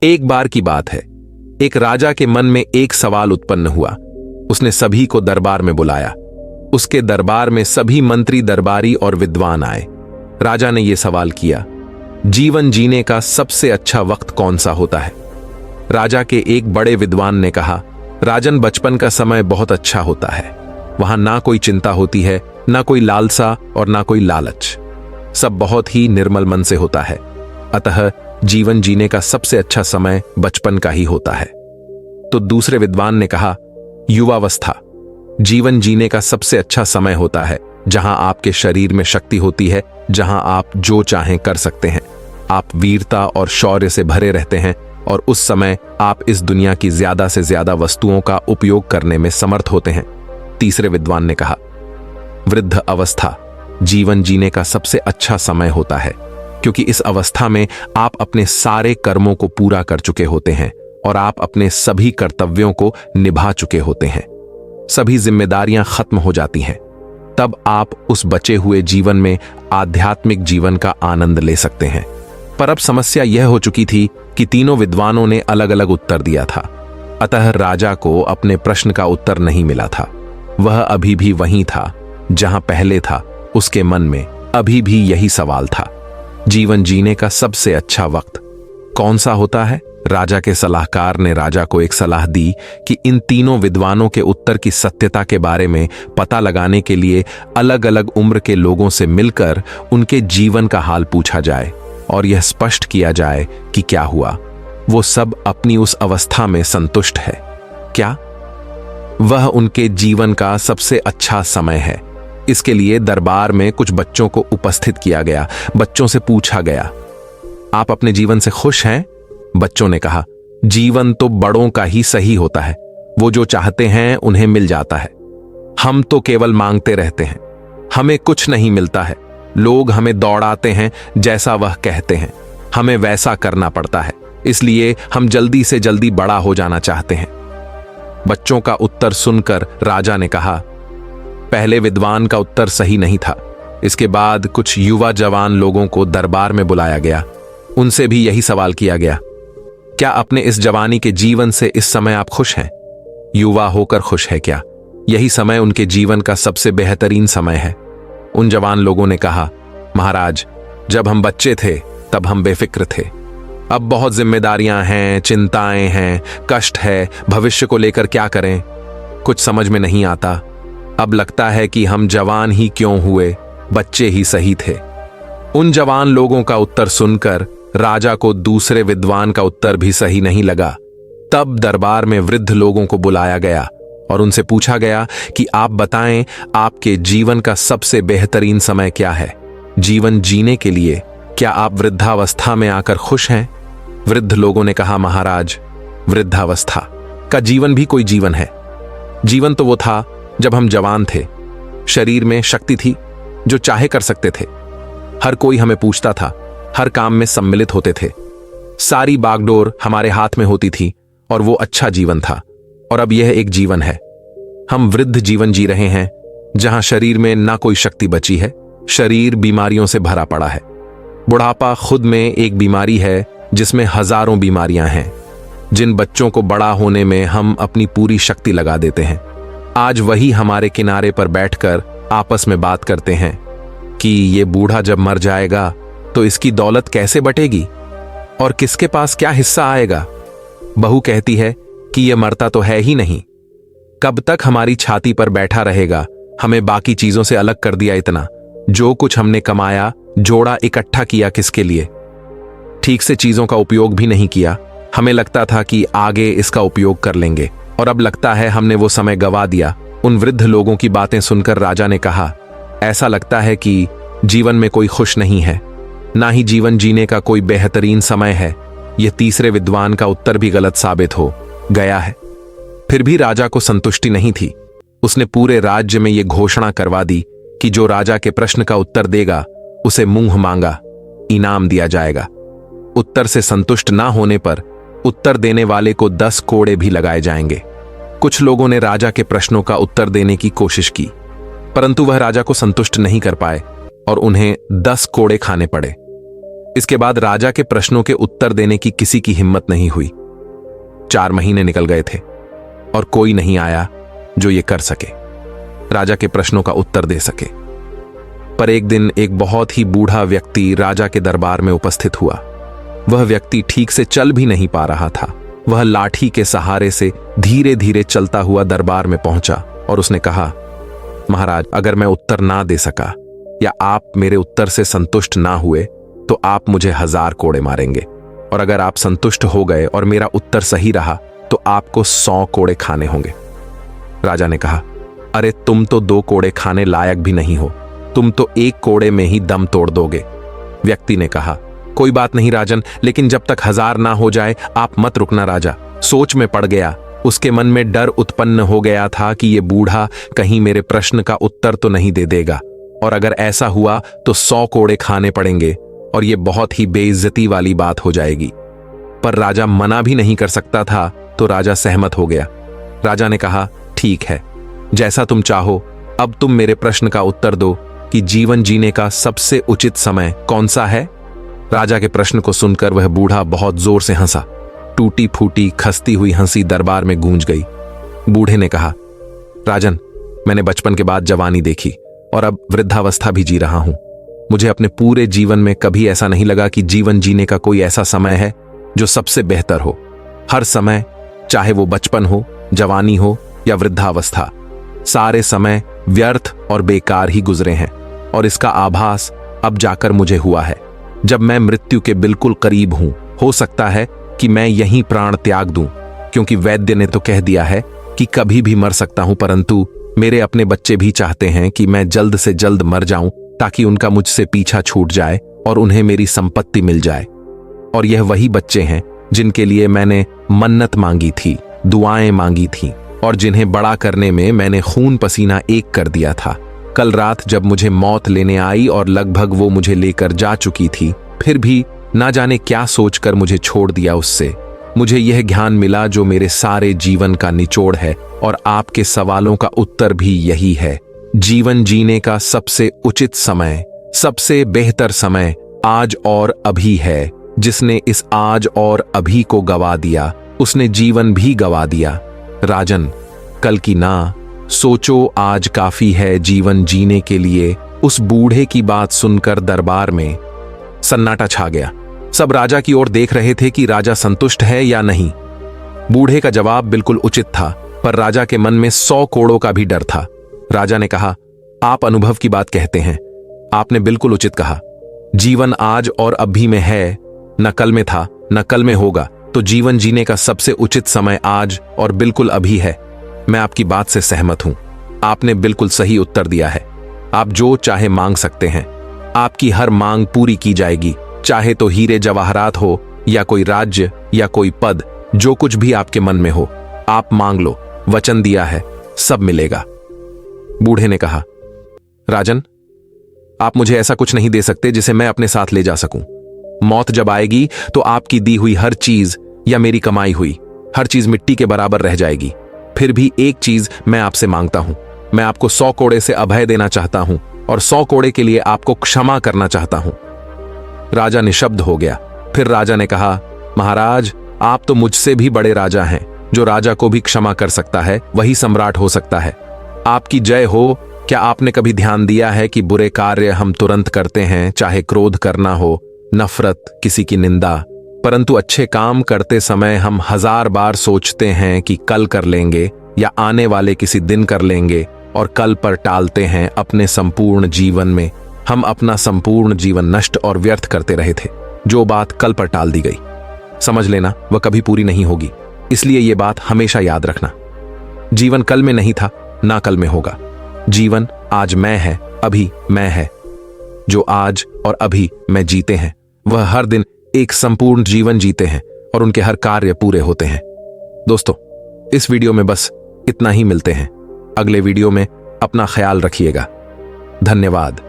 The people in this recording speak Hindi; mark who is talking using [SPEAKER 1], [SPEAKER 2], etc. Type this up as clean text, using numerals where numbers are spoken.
[SPEAKER 1] एक बार की बात है, एक राजा के मन में एक सवाल उत्पन्न हुआ। उसने सभी को दरबार में बुलाया। उसके दरबार में सभी मंत्री, दरबारी और विद्वान आए। राजा ने यह सवाल किया, जीवन जीने का सबसे अच्छा वक्त कौन सा होता है? राजा के एक बड़े विद्वान ने कहा, राजन, बचपन का समय बहुत अच्छा होता है। वहां ना कोई चिंता होती है, ना कोई लालसा और ना कोई लालच। सब बहुत ही निर्मल मन से होता है। अतः जीवन जीने का सबसे अच्छा समय बचपन का ही होता है। तो दूसरे विद्वान ने कहा, युवावस्था जीवन जीने का सबसे अच्छा समय होता है, जहां आपके शरीर में शक्ति होती है, जहां आप जो चाहें कर सकते हैं। आप वीरता और शौर्य से भरे रहते हैं और उस समय आप इस दुनिया की ज्यादा से ज्यादा वस्तुओं का उपयोग करने में समर्थ होते हैं। तीसरे विद्वान ने कहा, वृद्ध अवस्था जीवन जीने का सबसे अच्छा समय होता है, क्योंकि इस अवस्था में आप अपने सारे कर्मों को पूरा कर चुके होते हैं और आप अपने सभी कर्तव्यों को निभा चुके होते हैं। सभी जिम्मेदारियां खत्म हो जाती हैं। तब आप उस बचे हुए जीवन में आध्यात्मिक जीवन का आनंद ले सकते हैं। पर अब समस्या यह हो चुकी थी कि तीनों विद्वानों ने अलग अलग उत्तर दिया था। अतः राजा को अपने प्रश्न का उत्तर नहीं मिला था। वह अभी भी वहीं था जहां पहले था। उसके मन में अभी भी यही सवाल था, जीवन जीने का सबसे अच्छा वक्त कौन सा होता है? राजा के सलाहकार ने राजा को एक सलाह दी कि इन तीनों विद्वानों के उत्तर की सत्यता के बारे में पता लगाने के लिए अलग अलग उम्र के लोगों से मिलकर उनके जीवन का हाल पूछा जाए और यह स्पष्ट किया जाए कि क्या हुआ। वो सब अपनी उस अवस्था में संतुष्ट है क्या? वह उनके जीवन का सबसे अच्छा समय है। इसके लिए दरबार में कुछ बच्चों को उपस्थित किया गया। बच्चों से पूछा गया, आप अपने जीवन से खुश हैं? बच्चों ने कहा, जीवन तो बड़ों का ही सही होता है। वो जो चाहते हैं उन्हें मिल जाता है। हम तो केवल मांगते रहते हैं, हमें कुछ नहीं मिलता है। लोग हमें दौड़ाते हैं, जैसा वह कहते हैं हमें वैसा करना पड़ता है। इसलिए हम जल्दी से जल्दी बड़ा हो जाना चाहते हैं। बच्चों का उत्तर सुनकर राजा ने कहा, पहले विद्वान का उत्तर सही नहीं था। इसके बाद कुछ युवा जवान लोगों को दरबार में बुलाया गया। उनसे भी यही सवाल किया गया, क्या अपने इस जवानी के जीवन से इस समय आप खुश हैं? युवा होकर खुश है क्या? यही समय उनके जीवन का सबसे बेहतरीन समय है। उन जवान लोगों ने कहा, महाराज, जब हम बच्चे थे तब हम बेफिक्र थे। अब बहुत जिम्मेदारियां हैं, चिंताएं हैं, कष्ट है। भविष्य को लेकर क्या करें, कुछ समझ में नहीं आता। अब लगता है कि हम जवान ही क्यों हुए, बच्चे ही सही थे। उन जवान लोगों का उत्तर सुनकर राजा को दूसरे विद्वान का उत्तर भी सही नहीं लगा। तब दरबार में वृद्ध लोगों को बुलाया गया और उनसे पूछा गया कि आप बताएं, आपके जीवन का सबसे बेहतरीन समय क्या है? जीवन जीने के लिए क्या आप वृद्धावस्था में आकर खुश हैं? वृद्ध लोगों ने कहा, महाराज, वृद्धावस्था का जीवन भी कोई जीवन है? जीवन तो वो था जब हम जवान थे, शरीर में शक्ति थी, जो चाहे कर सकते थे। हर कोई हमें पूछता था, हर काम में सम्मिलित होते थे। सारी बागडोर हमारे हाथ में होती थी और वो अच्छा जीवन था। और अब यह एक जीवन है, हम वृद्ध जीवन जी रहे हैं, जहां शरीर में ना कोई शक्ति बची है। शरीर बीमारियों से भरा पड़ा है। बुढ़ापा खुद में एक बीमारी है जिसमें हजारों बीमारियां हैं। जिन बच्चों को बड़ा होने में हम अपनी पूरी शक्ति लगा देते हैं, आज वही हमारे किनारे पर बैठकर आपस में बात करते हैं कि ये बूढ़ा जब मर जाएगा तो इसकी दौलत कैसे बटेगी और किसके पास क्या हिस्सा आएगा। बहू कहती है कि ये मरता तो है ही नहीं, कब तक हमारी छाती पर बैठा रहेगा, हमें बाकी चीजों से अलग कर दिया। इतना जो कुछ हमने कमाया, जोड़ा, इकट्ठा किया, किसके लिए? ठीक से चीजों का उपयोग भी नहीं किया। हमें लगता था कि आगे इसका उपयोग कर लेंगे और अब लगता है हमने वो समय गवा दिया। उन वृद्ध लोगों की बातें सुनकर राजा ने कहा, ऐसा लगता है कि जीवन में कोई खुश नहीं है, ना ही जीवन जीने का कोई बेहतरीन समय है। यह तीसरे विद्वान का उत्तर भी गलत साबित हो गया है। फिर भी राजा को संतुष्टि नहीं थी। उसने पूरे राज्य में यह घोषणा करवा दी कि जो राजा के प्रश्न का उत्तर देगा उसे मुंह मांगा इनाम दिया जाएगा। उत्तर से संतुष्ट ना होने पर उत्तर देने वाले को 10 कोड़े भी लगाए जाएंगे। कुछ लोगों ने राजा के प्रश्नों का उत्तर देने की कोशिश की, परंतु वह राजा को संतुष्ट नहीं कर पाए और उन्हें 10 कोड़े खाने पड़े। इसके बाद राजा के प्रश्नों के उत्तर देने की किसी की हिम्मत नहीं हुई। 4 महीने निकल गए थे और कोई नहीं आया जो ये कर सके, राजा के प्रश्नों का उत्तर दे सके। पर एक दिन एक बहुत ही बूढ़ा व्यक्ति राजा के दरबार में उपस्थित हुआ। वह व्यक्ति ठीक से चल भी नहीं पा रहा था। वह लाठी के सहारे से धीरे धीरे चलता हुआ दरबार में पहुंचा और उसने कहा, महाराज, अगर मैं उत्तर ना दे सका या आप मेरे उत्तर से संतुष्ट ना हुए तो आप मुझे 1000 कोड़े मारेंगे, और अगर आप संतुष्ट हो गए और मेरा उत्तर सही रहा तो आपको 100 कोड़े खाने होंगे। राजा ने कहा, अरे तुम तो 2 कोड़े खाने लायक भी नहीं हो, तुम तो 1 कोड़े में ही दम तोड़ दोगे। व्यक्ति ने कहा, कोई बात नहीं राजन, लेकिन जब तक 1000 ना हो जाए आप मत रुकना। राजा सोच में पड़ गया। उसके मन में डर उत्पन्न हो गया था कि ये बूढ़ा कहीं मेरे प्रश्न का उत्तर तो नहीं दे देगा, और अगर ऐसा हुआ तो 100 कोड़े खाने पड़ेंगे और ये बहुत ही बेइज्जती वाली बात हो जाएगी। पर राजा मना भी नहीं कर सकता था, तो राजा सहमत हो गया। राजा ने कहा, ठीक है, जैसा तुम चाहो। अब तुम मेरे प्रश्न का उत्तर दो कि जीवन जीने का सबसे उचित समय कौन सा है। राजा के प्रश्न को सुनकर वह बूढ़ा बहुत जोर से हंसा। टूटी फूटी खसती हुई हंसी दरबार में गूंज गई। बूढ़े ने कहा, राजन, मैंने बचपन के बाद जवानी देखी और अब वृद्धावस्था भी जी रहा हूं। मुझे अपने पूरे जीवन में कभी ऐसा नहीं लगा कि जीवन जीने का कोई ऐसा समय है जो सबसे बेहतर हो। हर समय, चाहे वो बचपन हो, जवानी हो या वृद्धावस्था, सारे समय व्यर्थ और बेकार ही गुजरे हैं, और इसका आभास अब जाकर मुझे हुआ है। जब मैं मृत्यु के बिल्कुल करीब हूं, हो सकता है कि मैं यहीं प्राण त्याग दूं, क्योंकि वैद्य ने तो कह दिया है कि कभी भी मर सकता हूं, परंतु मेरे अपने बच्चे भी चाहते हैं कि मैं जल्द से जल्द मर जाऊं, ताकि उनका मुझसे पीछा छूट जाए और उन्हें मेरी संपत्ति मिल जाए। और यह वही बच्चे हैं जिनके लिए मैंने मन्नत मांगी थी, दुआएं मांगी थी, और जिन्हें बड़ा करने में मैंने खून पसीना एक कर दिया था। कल रात जब मुझे मौत लेने आई और लगभग वो मुझे लेकर जा चुकी थी, फिर भी ना जाने क्या सोचकर मुझे छोड़ दिया उससे। मुझे यह ज्ञान मिला जो मेरे सारे जीवन का निचोड़ है, और आपके सवालों का उत्तर भी यही है। जीवन जीने का सबसे उचित समय, सबसे बेहतर समय आज और अभी है। जिसने इस आज और अभी को गवा दिया, उसने जीवन भी गवा दिया। राजन, कल की ना सोचो, आज काफी है जीवन जीने के लिए। उस बूढ़े की बात सुनकर दरबार में सन्नाटा छा गया। सब राजा की ओर देख रहे थे कि राजा संतुष्ट है या नहीं। बूढ़े का जवाब बिल्कुल उचित था, पर राजा के मन में 100 कोड़ों का भी डर था। राजा ने कहा, आप अनुभव की बात कहते हैं। आपने बिल्कुल उचित कहा। जीवन आज और अभी में है, न कल में था, न कल में होगा। तो जीवन जीने का सबसे उचित समय आज और बिल्कुल अभी है। मैं आपकी बात से सहमत हूं। आपने बिल्कुल सही उत्तर दिया है। आप जो चाहे मांग सकते हैं। आपकी हर मांग पूरी की जाएगी, चाहे तो हीरे जवाहरात हो या कोई राज्य या कोई पद, जो कुछ भी आपके मन में हो, आप मांग लो। वचन दिया है, सब मिलेगा। बूढ़े ने कहा, राजन, आप मुझे ऐसा कुछ नहीं दे सकते जिसे मैं अपने साथ ले जा सकूं। मौत जब आएगी तो आपकी दी हुई हर चीज या मेरी कमाई हुई हर चीज मिट्टी के बराबर रह जाएगी। फिर भी एक चीज मैं आपसे मांगता हूं। मैं आपको 100 कोड़े से अभय देना चाहता हूं, और 100 कोड़े के लिए आपको क्षमा करना चाहता हूं। राजा निशब्द हो गया। फिर राजा ने कहा, महाराज, आप तो मुझसे भी बड़े राजा हैं। जो राजा को भी क्षमा कर सकता है, वही सम्राट हो सकता है। आपकी जय हो। क्या आपने कभी ध्यान दिया है कि बुरे कार्य हम तुरंत करते हैं, चाहे क्रोध करना हो, नफरत, किसी की निंदा, परंतु अच्छे काम करते समय हम 1000 बार सोचते हैं कि कल कर लेंगे या आने वाले किसी दिन कर लेंगे, और कल पर टालते हैं। अपने संपूर्ण जीवन में हम अपना संपूर्ण जीवन नष्ट और व्यर्थ करते रहे थे। जो बात कल पर टाल दी गई, समझ लेना वह कभी पूरी नहीं होगी। इसलिए यह बात हमेशा याद रखना। जीवन कल में नहीं था, ना कल में होगा। जीवन आज मैं है, अभी मैं है। जो आज और अभी मैं जीते हैं, वह हर दिन एक संपूर्ण जीवन जीते हैं, और उनके हर कार्य पूरे होते हैं। दोस्तों, इस वीडियो में बस इतना ही। मिलते हैं अगले वीडियो में। अपना ख्याल रखिएगा। धन्यवाद।